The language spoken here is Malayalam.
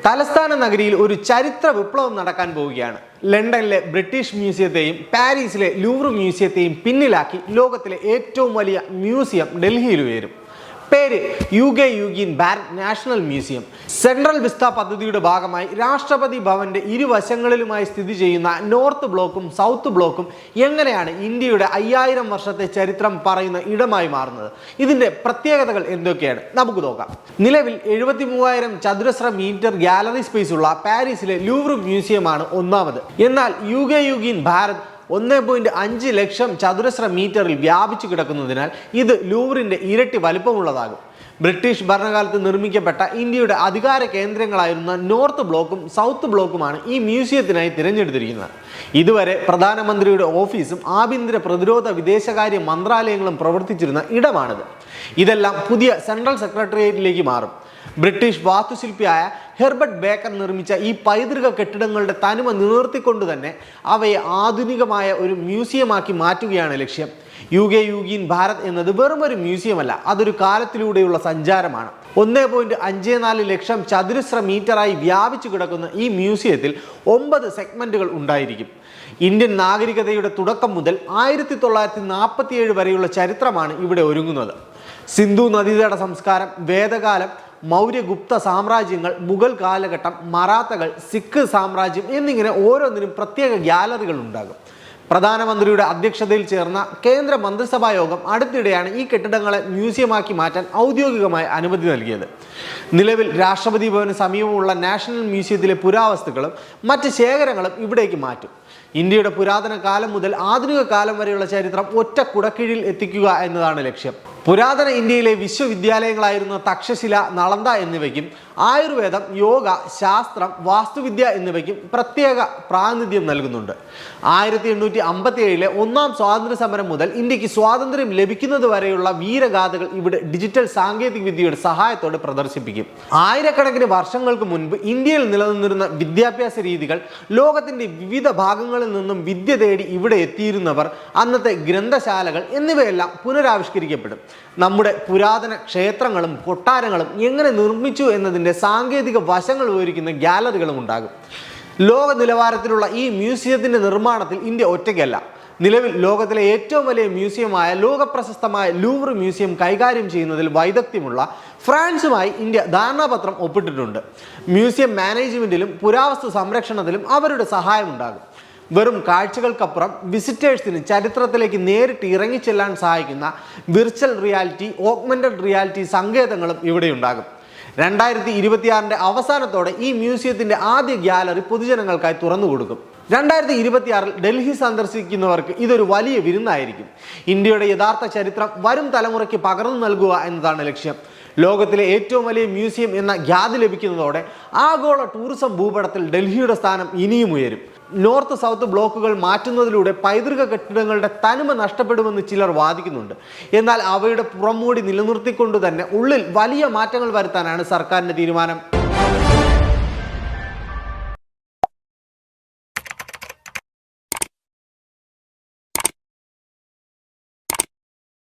തലസ്ഥാന നഗരിയിൽ ഒരു ചരിത്ര വിപ്ലവം നടക്കാൻ പോവുകയാണ്. ലണ്ടനിലെ ബ്രിട്ടീഷ് മ്യൂസിയത്തെയും പാരീസിലെ ലൂവർ മ്യൂസിയത്തെയും പിന്നിലാക്കി ലോകത്തിലെ ഏറ്റവും വലിയ മ്യൂസിയം ഡൽഹിയിൽ ഉയരും. പേര് Yugeen Bharat national museum. Central vista പദ്ധതിയുടെ ഭാഗമായി രാഷ്ട്രപതി ഭവന്റെ ഇരുവശങ്ങളിലുമായി സ്ഥിതി ചെയ്യുന്ന നോർത്ത് ബ്ലോക്കും സൗത്ത് ബ്ലോക്കും എങ്ങനെയാണ് ഇന്ത്യയുടെ 5000 വർഷത്തെ ചരിത്രം പറയുന്ന ഇടമായി മാറുന്നത്? ഇതിന്റെ പ്രത്യേകതകൾ എന്തൊക്കെയാണ് നമുക്ക് നോക്കാം. നിലവിൽ 73,000 ചതുരശ്ര മീറ്റർ ഗാലറി സ്പേസ് ഉള്ള പാരീസിലെ ലൂവർ മ്യൂസിയമാണ് ഒന്നാമത്. എന്നാൽ യൂഗീൻ ഭാരത് 1.5 ലക്ഷം ചതുരശ്ര മീറ്ററിൽ വ്യാപിച്ചു കിടക്കുന്നതിനാൽ ഇത് ലൂവറിന്റെ ഇരട്ടി വലിപ്പമുള്ളതാകും. ബ്രിട്ടീഷ് ഭരണകാലത്ത് നിർമ്മിക്കപ്പെട്ട ഇന്ത്യയുടെ അധികാര കേന്ദ്രങ്ങളായിരുന്ന നോർത്ത് ബ്ലോക്കും സൗത്ത് ബ്ലോക്കുമാണ് ഈ മ്യൂസിയത്തിനായി തിരഞ്ഞെടുത്തിരിക്കുന്നത്. ഇതുവരെ പ്രധാനമന്ത്രിയുടെ ഓഫീസും ആഭ്യന്തര പ്രതിരോധ വിദേശകാര്യ മന്ത്രാലയങ്ങളും പ്രവർത്തിച്ചിരുന്ന ഇടമാണിത്. ഇതെല്ലാം പുതിയ സെൻട്രൽ സെക്രട്ടേറിയറ്റിലേക്ക് മാറും. ബ്രിട്ടീഷ് വാസ്തുശില്പിയായ ഹെർബർട്ട് ബേക്കർ നിർമ്മിച്ച ഈ പൈതൃക കെട്ടിടങ്ങളുടെ തനിമ നിലനിർത്തിക്കൊണ്ട് തന്നെ അവയെ ആധുനികമായ ഒരു മ്യൂസിയമാക്കി മാറ്റുകയാണ് ലക്ഷ്യം. യൂഗീൻ ഭാരത് എന്നത് വെറും ഒരു മ്യൂസിയമല്ല, അതൊരു കാലത്തിലൂടെയുള്ള സഞ്ചാരമാണ്. 1.54 ലക്ഷം ചതുരശ്ര മീറ്ററായി വ്യാപിച്ചു കിടക്കുന്ന ഈ മ്യൂസിയത്തിൽ 9 സെഗ്മെന്റുകൾ ഉണ്ടായിരിക്കും. ഇന്ത്യൻ നാഗരികതയുടെ തുടക്കം മുതൽ 1947 വരെയുള്ള ചരിത്രമാണ് ഇവിടെ ഒരുങ്ങുന്നത്. സിന്ധു നദീതട സംസ്കാരം, വേദകാലം, മൗര്യഗുപ്ത സാമ്രാജ്യങ്ങൾ, മുഗൾ കാലഘട്ടം, മറാത്തകൾ, സിഖ് സാമ്രാജ്യം എന്നിങ്ങനെ ഓരോന്നിനും പ്രത്യേക ഗ്യാലറികൾ ഉണ്ടാകും. പ്രധാനമന്ത്രിയുടെ അധ്യക്ഷതയിൽ ചേർന്ന കേന്ദ്ര മന്ത്രിസഭാ യോഗം അടുത്തിടെയാണ് ഈ കെട്ടിടങ്ങളെ മ്യൂസിയമാക്കി മാറ്റാൻ ഔദ്യോഗികമായി അനുമതി നൽകിയത്. നിലവിൽ രാഷ്ട്രപതി ഭവന് സമീപമുള്ള നാഷണൽ മ്യൂസിയത്തിലെ പുരാവസ്തുക്കളും മറ്റ് ശേഖരങ്ങളും ഇവിടേക്ക് മാറ്റും. ഇന്ത്യയുടെ പുരാതന കാലം മുതൽ ആധുനിക കാലം വരെയുള്ള ചരിത്രം ഒറ്റ കുടക്കീഴിൽ എത്തിക്കുക എന്നതാണ് ലക്ഷ്യം. പുരാതന ഇന്ത്യയിലെ വിശ്വവിദ്യാലയങ്ങളായിരുന്ന തക്ഷശില, നളന്ദ എന്നിവയ്ക്കും ആയുർവേദം, യോഗ, ശാസ്ത്രം, വാസ്തുവിദ്യ എന്നിവയ്ക്കും പ്രത്യേക പ്രാതിനിധ്യം നൽകുന്നുണ്ട്. 1857 ഒന്നാം സ്വാതന്ത്ര്യ സമരം മുതൽ ഇന്ത്യക്ക് സ്വാതന്ത്ര്യം ലഭിക്കുന്നത് വരെയുള്ള വീരഗാഥകൾ ഇവിടെ ഡിജിറ്റൽ സാങ്കേതിക വിദ്യയുടെ സഹായത്തോടെ പ്രദർശിപ്പിക്കും. ആയിരക്കണക്കിന് വർഷങ്ങൾക്ക് മുൻപ് ഇന്ത്യയിൽ നിലനിന്നിരുന്ന വിദ്യാഭ്യാസ രീതികൾ, ലോകത്തിന്റെ വിവിധ ഭാഗങ്ങളിൽ നിന്നും വിദ്യ തേടി ഇവിടെ എത്തിയിരുന്നവർ, അന്നത്തെ ഗ്രന്ഥശാലകൾ എന്നിവയെല്ലാം പുനരാവിഷ്കരിക്കപ്പെടും. നമ്മുടെ പുരാതന ക്ഷേത്രങ്ങളും കൊട്ടാരങ്ങളും എങ്ങനെ നിർമ്മിച്ചു എന്നതിൻ്റെ സാങ്കേതിക വശങ്ങൾ വിവരിക്കുന്ന ഗ്യാലറികളും ഉണ്ടാകും. ലോക നിലവാരത്തിലുള്ള ഈ മ്യൂസിയത്തിന്റെ നിർമ്മാണത്തിൽ ഇന്ത്യ ഒറ്റയ്ക്കല്ല. നിലവിൽ ലോകത്തിലെ ഏറ്റവും വലിയ മ്യൂസിയമായ ലോകപ്രശസ്തമായ ലൂവർ മ്യൂസിയം കൈകാര്യം ചെയ്യുന്നതിൽ വൈദഗ്ധ്യമുള്ള ഫ്രാൻസുമായി ഇന്ത്യ ധാരണാപത്രം ഒപ്പിട്ടിട്ടുണ്ട്. മ്യൂസിയം മാനേജ്മെന്റിലും പുരാവസ്തു സംരക്ഷണത്തിലും അവരുടെ സഹായമുണ്ടാകും. വെറും കാഴ്ചകൾക്കപ്പുറം വിസിറ്റേഴ്സിന് ചരിത്രത്തിലേക്ക് നേരിട്ട് ഇറങ്ങിച്ചെല്ലാൻ സഹായിക്കുന്ന വിർച്വൽ റിയാലിറ്റി, ഓഗ്മെന്റഡ് റിയാലിറ്റി സങ്കേതങ്ങളും ഇവിടെ ഉണ്ടാകും. 2026 അവസാനത്തോടെ ഈ മ്യൂസിയത്തിന്റെ ആദ്യ ഗ്യാലറി പൊതുജനങ്ങൾക്കായി തുറന്നു കൊടുക്കും. 2026 ഡൽഹി സന്ദർശിക്കുന്നവർക്ക് ഇതൊരു വലിയ വിരുന്നായിരിക്കും. ഇന്ത്യയുടെ യഥാർത്ഥ ചരിത്രം വരും തലമുറയ്ക്ക് പകർന്നു നൽകുക എന്നതാണ് ലക്ഷ്യം. ലോകത്തിലെ ഏറ്റവും വലിയ മ്യൂസിയം എന്ന ഖ്യാതി ലഭിക്കുന്നതോടെ ആഗോള ടൂറിസം ഭൂപടത്തിൽ ഡൽഹിയുടെ സ്ഥാനം ഇനിയും ഉയരും. നോർത്ത് സൗത്ത് ബ്ലോക്കുകൾ മാറ്റുന്നതിലൂടെ പൈതൃക കെട്ടിടങ്ങളുടെ തനിമ നഷ്ടപ്പെടുമെന്ന് ചിലർ വാദിക്കുന്നുണ്ട്. എന്നാൽ അവയുടെ പുറംമൂടി നിലനിർത്തിക്കൊണ്ട് തന്നെ ഉള്ളിൽ വലിയ മാറ്റങ്ങൾ വരുത്താനാണ് സർക്കാരിന്റെ തീരുമാനം.